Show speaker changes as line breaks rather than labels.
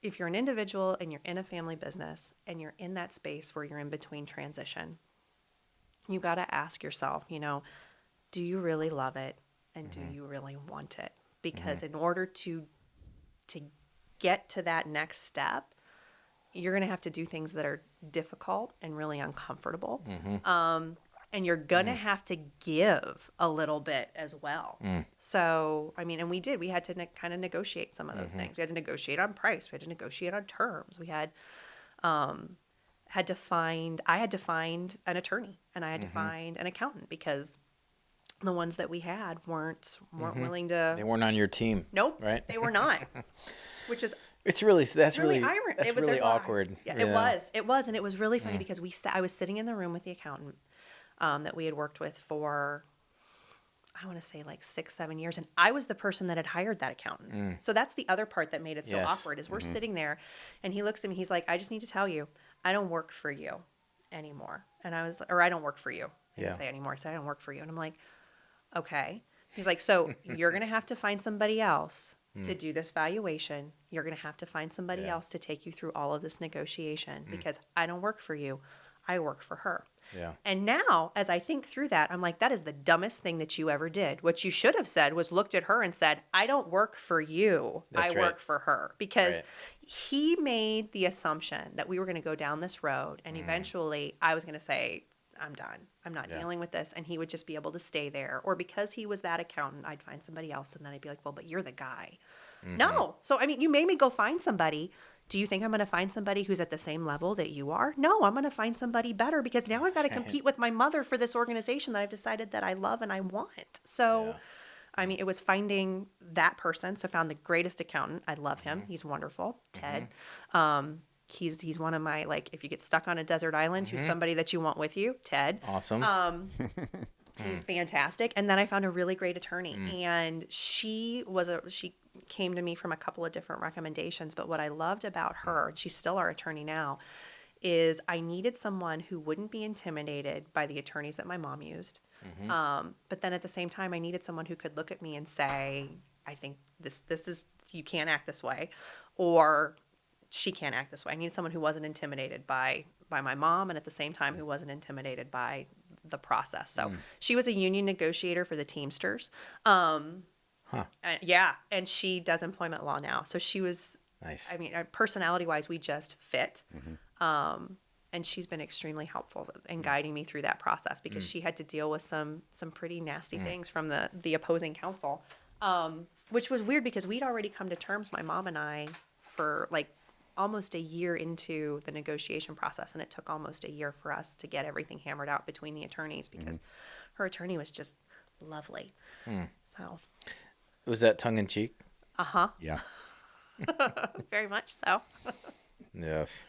if you're an individual and you're in a family business and you're in that space where you're in between transition, you got to ask yourself, do you really love it and do you really want it? Because in order to get to that next step, you're going to have to do things that are difficult and really uncomfortable. And you're going to have to give a little bit as well. So, and we did. We had to kind of negotiate some of those things. We had to negotiate on price. We had to negotiate on terms. We had to find an attorney, and I had to find an accountant, because the ones that we had weren't willing to.
They weren't on your team.
Nope.
Right?
They were not. Which is
that's really awkward.
Yeah, it was, and it was really funny because I was sitting in the room with the accountant that we had worked with for, I want to say, like 6-7 years, and I was the person that had hired that accountant. So that's the other part that made it so awkward, is we're sitting there, and he looks at me, he's like, "I just need to tell you, I don't work for you anymore." And I was, or I don't work for you. I didn't say anymore. I said, "I don't work for you." And I'm like, "Okay." He's like, "So you're going to have to find somebody else to do this valuation. You're going to have to find somebody else to take you through all of this negotiation, because I don't work for you. I work for her."
Yeah.
And now, as I think through that, I'm like, that is the dumbest thing that you ever did. What you should have said was looked at her and said, "I don't work for you. I work for her." Because he made the assumption that we were going to go down this road, and eventually I was going to say, "I'm done. I'm not dealing with this." And he would just be able to stay there. Or because he was that accountant, I'd find somebody else. And then I'd be like, "Well, but you're the guy." No. So, you made me go find somebody. Do you think I'm going to find somebody who's at the same level that you are? No, I'm going to find somebody better, because now I've got to compete with my mother for this organization that I've decided that I love and I want. So, it was finding that person. So found the greatest accountant. I love him. He's wonderful. Ted. He's one of my, like, if you get stuck on a desert island, who's somebody that you want with you? Ted.
Awesome.
He's fantastic. And then I found a really great attorney, and she came to me from a couple of different recommendations. But what I loved about her, and she's still our attorney now, is I needed someone who wouldn't be intimidated by the attorneys that my mom used. But then at the same time, I needed someone who could look at me and say, "I think this is, you can't act this way," or "She can't act this way." I needed someone who wasn't intimidated by my mom, and at the same time who wasn't intimidated by the process. So she was a union negotiator for the Teamsters. And she does employment law now. So she was
nice.
Personality-wise, we just fit. And she's been extremely helpful in guiding me through that process, because she had to deal with some pretty nasty things from the opposing counsel, which was weird because we'd already come to terms, my mom and I, for like almost a year into the negotiation process, and it took almost a year for us to get everything hammered out between the attorneys, because her attorney was just lovely. So
was that tongue-in-cheek?
Uh-huh.
Yeah.
Very much so.
Yes.